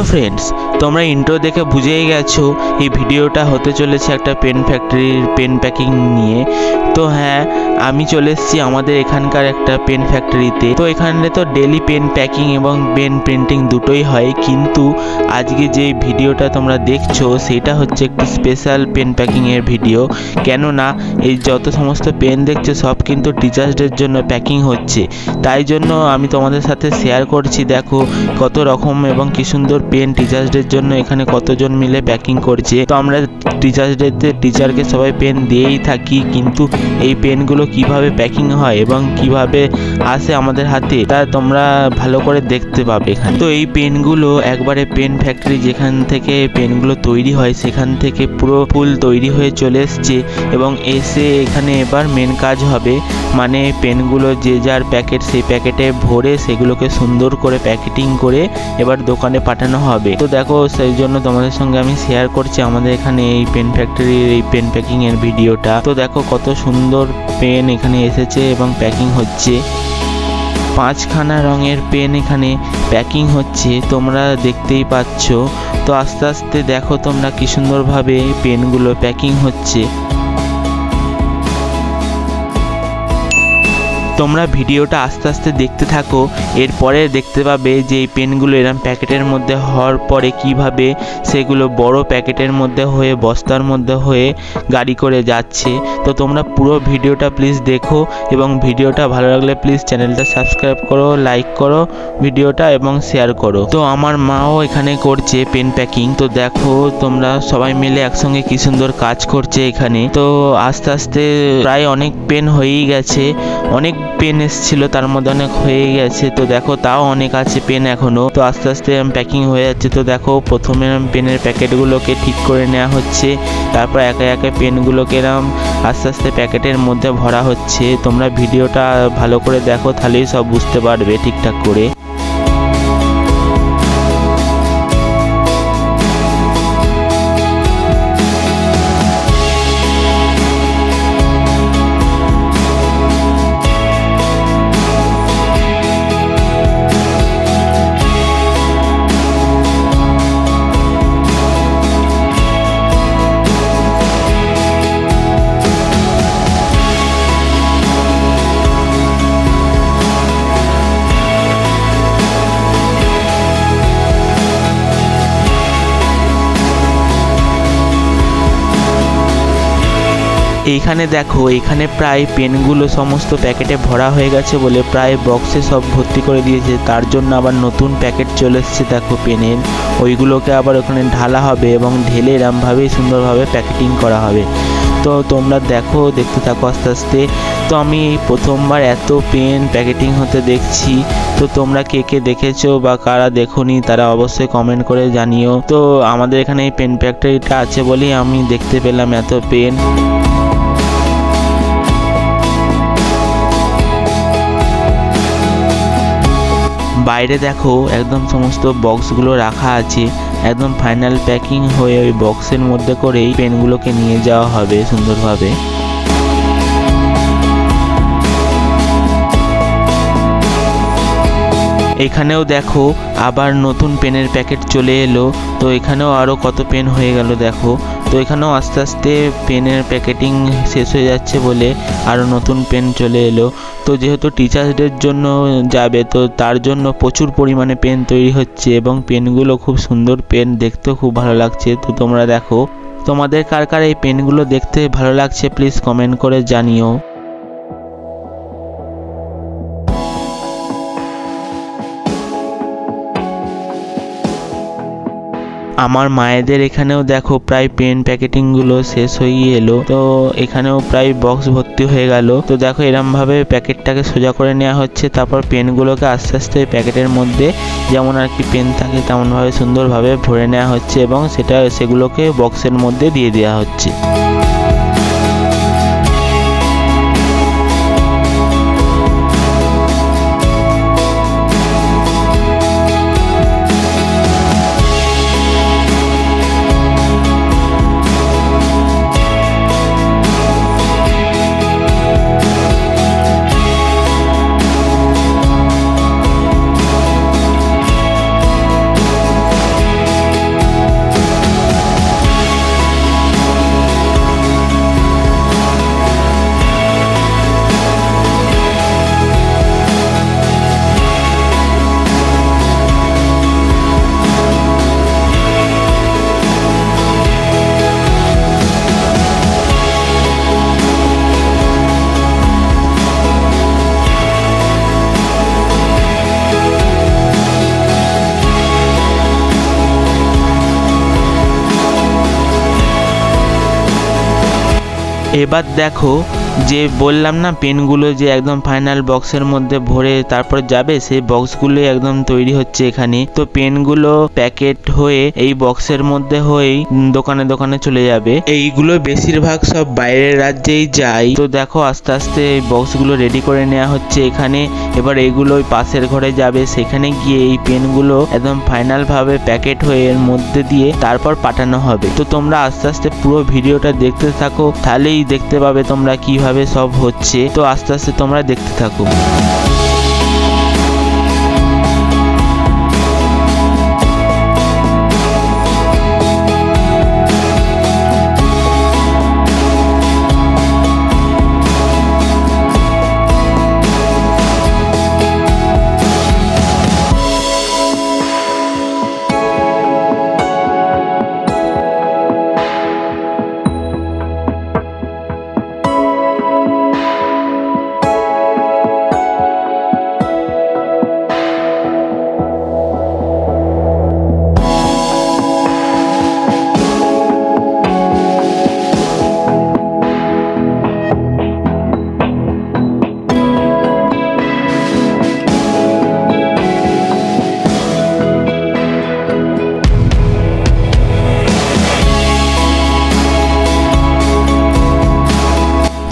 Friends, তোমরা intro দেখে বুঝেই গেছো এই ভিডিওটা হতে চলেছে একটা পেন ফ্যাক্টরির পেন প্যাকিং নিয়ে। তো হ্যাঁ, আমি চলে এসেছি আমাদের এখানকার একটা পেন ফ্যাক্টরিতে। তো এখানে তো ডেলি পেন প্যাকিং এবং পেন প্রিন্টিং দুটোই হয়, কিন্তু আজকে যে ভিডিওটা তোমরা দেখছো সেটা হচ্ছে একটু স্পেশাল পেন প্যাকিংয়ের ভিডিও। কেননা এই যত সমস্ত পেন দেখছো সব কিন্তু টিচার্স ডের জন্য প্যাকিং হচ্ছে, তাই জন্য আমি তোমাদের সাথে শেয়ার করছি। দেখো কত রকম এবং কি সুন্দর পেন টিচার্স ডের জন্য এখানে কতজন মিলে প্যাকিং করছে। তো আমরা টিচার্স ডেতে টিচারকে সবাই পেন দিয়েই থাকি, কিন্তু এই পেনগুলো কিভাবে প্যাকিং হয় এবং কিভাবে আসে আমাদের হাতে তা তোমরা ভালো করে দেখতে পাবে এখানে। তো এই পেনগুলো একবারে পেন ফ্যাক্টরি যেখান থেকে পেনগুলো তৈরি হয় সেখান থেকে পুরো ফুল তৈরি হয়ে চলে এসছে এবং এসে এখানে এবার মেন কাজ হবে, মানে পেনগুলো যে যার প্যাকেট সেই প্যাকেটে ভরে সেগুলোকে সুন্দর করে প্যাকেটিং করে এবার দোকানে পাঠানো হবে। তো দেখো সেই জন্য তোমাদের সঙ্গে আমি শেয়ার করছি আমাদের এখানে এই পেন ফ্যাক্টরির এই পেন প্যাকিং এর ভিডিওটা। তো দেখো কত সুন্দর পেন এখানে এসেছে এবং প্যাকিং হচ্ছে। 5খানা রঙের পেন এখানে প্যাকিং হচ্ছে, তোমরা দেখতেই পাচ্ছ। তো আস্তে আস্তে দেখো তোমরা কি সুন্দরভাবে পেনগুলো প্যাকিং হচ্ছে। তোমরা ভিডিওটা আস্তে আস্তে দেখতে থাকো, এরপরে দেখতে পাবে যে এই পেনগুলো এরকম প্যাকেটের মধ্যে হওয়ার পরে কিভাবে সেগুলো বড় প্যাকেটের মধ্যে হয়ে বস্তার মধ্যে হয়ে গাড়ি করে যাচ্ছে। তো তোমরা পুরো ভিডিওটা প্লিজ দেখো এবং ভিডিওটা ভালো লাগলে প্লিজ চ্যানেলটা সাবস্ক্রাইব করো, লাইক করো ভিডিওটা এবং শেয়ার করো। তো আমার মাও এখানে করছে পেন প্যাকিং। তো দেখো তোমরা সবাই মিলে একসঙ্গে কি সুন্দর কাজ করছে এখানে। তো আস্তে আস্তে প্রায় অনেক পেন হয়েই গেছে, অনেক পেন এসেছিল তার মধ্যে অনেক হয়ে গেছে। তো দেখো তাও অনেক আছে পেন এখনো। তো আস্তে আস্তে প্যাকিং হয়ে যাচ্ছে। তো দেখো প্রথমে পেনের প্যাকেটগুলোকে ঠিক করে নেওয়া হচ্ছে, তারপর একে একে পেনগুলোকে এরম আস্তে আস্তে প্যাকেটের মধ্যে ভরা হচ্ছে। তোমরা ভিডিওটা ভালো করে দেখো, তাহলেই সব বুঝতে পারবে ঠিকঠাক করে। এইখানে দেখো এখানে প্রায় পেনগুলো সমস্ত প্যাকেটে ভরা হয়ে গেছে বলে প্রায় বক্সে সব ভর্তি করে দিয়েছে। তার জন্য আবার নতুন প্যাকেট চলে এসছে দেখো পেনের, ওইগুলোকে আবার ওখানে ঢালা হবে এবং ঢেলে এরমভাবেই সুন্দরভাবে প্যাকেটিং করা হবে। তো তোমরা দেখো, দেখতে থাকো আস্তে আস্তে। তো আমি প্রথমবার এত পেন প্যাকেটিং হতে দেখছি। তো তোমরা কে কে দেখেছো বা কারা দেখোনি তারা অবশ্যই কমেন্ট করে জানিও। তো আমাদের এখানে এই পেন ফ্যাক্টরিটা আছে বলেই আমি দেখতে পেলাম এত পেন। বাইরে দেখো একদম সমস্ত বক্সগুলো রাখা আছে, একদম ফাইনাল প্যাকিং হয়ে ওই বক্সের মধ্যে করেই পেনগুলোকে নিয়ে যাওয়া হবে সুন্দরভাবে। এখানেও দেখো আবার নতুন পেনের প্যাকেট চলে এলো। তো এখানেও আরও কত পেন হয়ে গেল দেখো। তো এখানেও আস্তে আস্তে পেনের প্যাকেটিং শেষ হয়ে যাচ্ছে বলে আরও নতুন পেন চলে এলো। তো যেহেতু টিচার্স ডের জন্য যাবে, তো তার জন্য প্রচুর পরিমাণে পেন তৈরি হচ্ছে এবং পেনগুলো খুব সুন্দর পেন, দেখতেও খুব ভালো লাগছে। তো তোমরা দেখো, তোমাদের কার কার এই পেনগুলো দেখতে ভালো লাগছে প্লিজ কমেন্ট করে জানিও। আমার মায়েদের এখানেও দেখো প্রায় পেন প্যাকেটিংগুলো শেষ হয়ে এলো। তো এখানেও প্রায় বক্স ভর্তি হয়ে গেল। তো দেখো এরমভাবে প্যাকেটটাকে সোজা করে নেওয়া হচ্ছে, তারপর পেনগুলোকে আস্তে আস্তে প্যাকেটের মধ্যে যেমন আর কি পেন থাকে তেমনভাবে সুন্দরভাবে ভরে নেওয়া হচ্ছে এবং সেগুলোকে বক্সের মধ্যে দিয়ে দেওয়া হচ্ছে। এবার দেখো যে বললাম না পেনগুলো যে একদম ফাইনাল বক্সের মধ্যে ভরে তারপর যাবে, সেই বক্সগুলো একদম তৈরি হচ্ছে এখানে। তো পেনগুলো প্যাকেট হয়ে এই বক্সের মধ্যে হয়েই দোকানে দোকানে চলে যাবে। এইগুলো বেশিরভাগ সব বাইরের রাজ্যেই যায়। তো দেখো আস্তে আস্তে এই বক্সগুলো রেডি করে নেওয়া হচ্ছে এখানে। এবার এইগুলো ওই পাশের ঘরে যাবে, সেখানে গিয়ে এই পেনগুলো একদম ফাইনাল ভাবে প্যাকেট হয়ে এর মধ্যে দিয়ে তারপর পাঠানো হবে। তো তোমরা আস্তে আস্তে পুরো ভিডিওটা দেখতে থাকো, তাহলেই দেখতে পাবে তোমরা কিভাবে সব হচ্ছে। তো আস্তে আস্তে তোমরা দেখতে থাকো।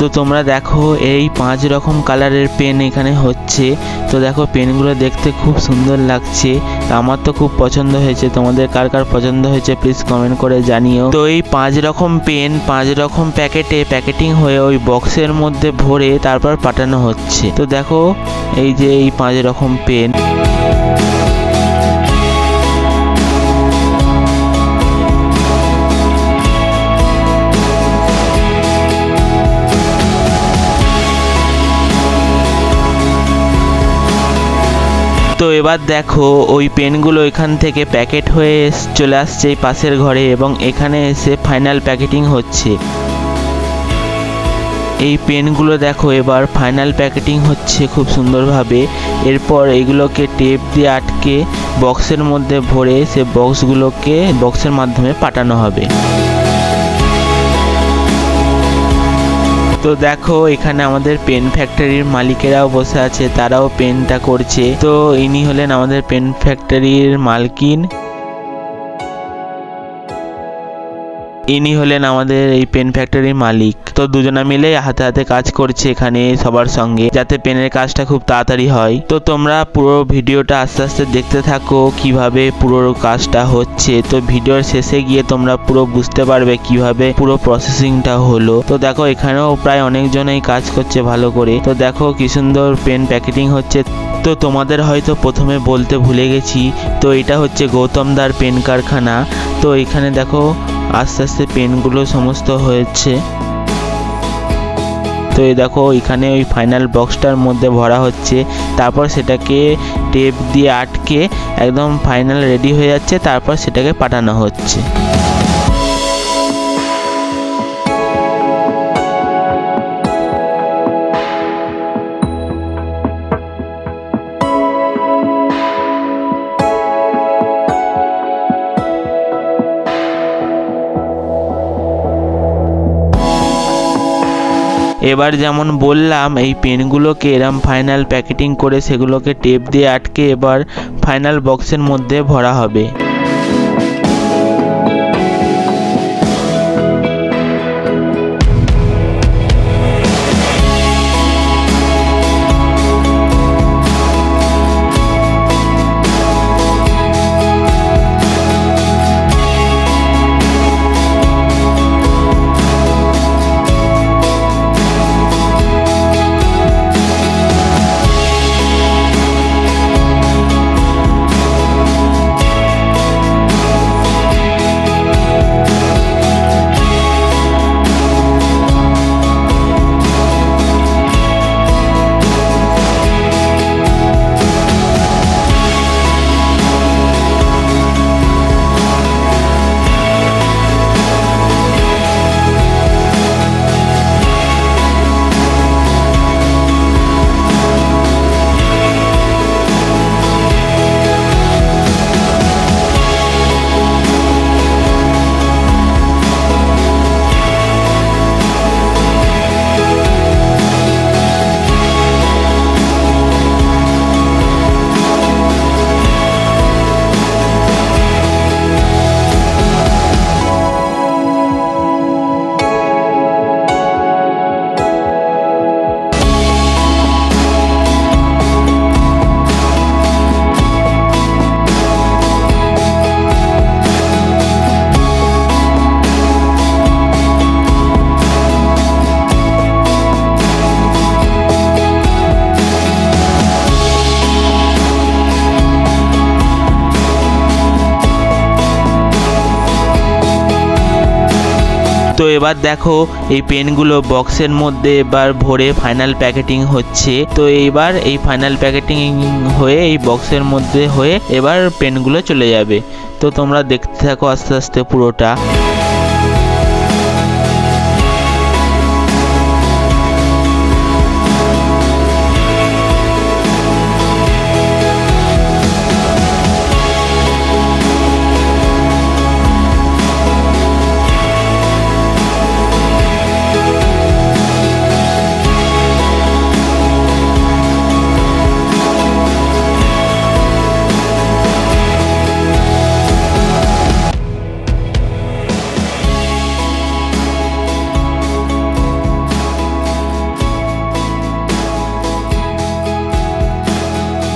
তো তোমরা দেখো এই 5 রকম কালারের পেন এখানে হচ্ছে। তো দেখো পেনগুলো দেখতে খুব সুন্দর লাগছে, আমার তো খুব পছন্দ হয়েছে। তোমাদের কার কার পছন্দ হয়েছে প্লিজ কমেন্ট করে জানিও। তো এই 5 রকম পেন 5 রকম প্যাকেটে প্যাকেটিং হয়ে ওই বক্সের মধ্যে ভরে তারপর পাঠানো হচ্ছে। তো দেখো এই যে এই 5 রকম পেন। তো এবার দেখো ওই পেনগুলো এখান থেকে প্যাকেট হয়ে চলে আসছে এই পাশের ঘরে এবং এখানে এসে ফাইনাল প্যাকেটিং হচ্ছে। এই পেনগুলো দেখো এবার ফাইনাল প্যাকেটিং হচ্ছে খুব সুন্দরভাবে। এরপর এগুলোকে টেপ দিয়ে আটকে বক্সের মধ্যে ভরে সে বক্সগুলোকে বক্সের মাধ্যমে পাঠানো হবে। তো দেখো এখানে আমাদের পেন ফ্যাক্টরির মালিকেরাও বসে আছে, তারাও পেনটা করছে। তো ইনি হলেন আমাদের পেন ফ্যাক্টরির মালকিন, ইনি হলেন আমাদের এই পেন ফ্যাক্টরির মালিক। তো দুজনা মিলে হাতে হাতে কাজ করছে এখানে সবার সঙ্গে, যাতে পেনের কাজটা খুব তাড়াতাড়ি হয়। তো তোমরা পুরো ভিডিওটা আস্তে আস্তে দেখতে থাকো কিভাবে পুরো কাজটা হচ্ছে। তো ভিডিওর শেষে গিয়ে তোমরা পুরো বুঝতে পারবে কিভাবে পুরো প্রসেসিংটা হলো। তো দেখো এখানেও প্রায় অনেকজনই কাজ করছে ভালো করে। তো দেখো কি সুন্দর পেন প্যাকেটিং হচ্ছে। তো তোমাদের হয়তো প্রথমে বলতে ভুলে গেছি, তো এটা হচ্ছে গৌতম দার পেন কারখানা। তো এখানে দেখো আস্তে আস্তে পেনগুলো সমস্ত হয়েছে। তো এই দেখো এখানে ওই ফাইনাল বক্সটার মধ্যে ভরা হচ্ছে, তারপর সেটাকে টেপ দিয়ে আটকে একদম ফাইনাল রেডি হয়ে যাচ্ছে, তারপর সেটাকে পাঠানো হচ্ছে। এবার যেমন বললাম এই পেনগুলোকে এরম ফাইনাল প্যাকেটিং করে সেগুলোকে টেপ দিয়ে আটকে এবার ফাইনাল বক্সের মধ্যে ভরা হবে। তো এবার দেখো এই পেনগুলো বক্সের মধ্যে এবার ভরে ফাইনাল প্যাকেটিং হচ্ছে। তো এইবার এই ফাইনাল প্যাকেটিং হয়ে এই বক্সের মধ্যে হয়ে এবার পেনগুলো চলে যাবে। তো তোমরা দেখতে থাকো আস্তে আস্তে পুরোটা।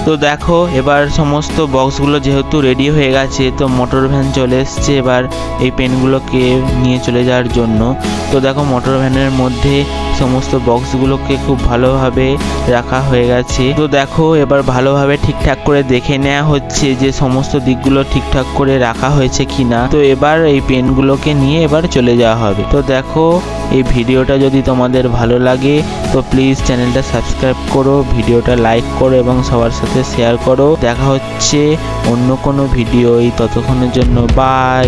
তো দেখো এবার সমস্ত বক্সগুলো যেহেতু রেডি হয়ে গেছে, তো মোটর ভ্যান চলে এসছে এবার এই পেনগুলোকে নিয়ে চলে যাওয়ার জন্য। তো দেখো মোটর ভ্যানের মধ্যে সমস্ত বক্সগুলোকে খুব ভালোভাবে রাখা হয়ে গেছে। তো দেখো এবার ভালোভাবে ঠিকঠাক করে দেখে নেওয়া হচ্ছে যে সমস্ত দিকগুলো ঠিকঠাক করে রাখা হয়েছে কিনা। তো এবার এই পেনগুলোকে নিয়ে এবার চলে যাওয়া হবে। তো দেখো এই ভিডিওটা যদি তোমাদের ভালো লাগে তো প্লিজ চ্যানেলটা সাবস্ক্রাইব করো, ভিডিওটা লাইক করো এবং সবার সাথে শেয়ার করো। দেখা হচ্ছে অন্য কোনো ভিডিও, ততক্ষণের জন্য বাই।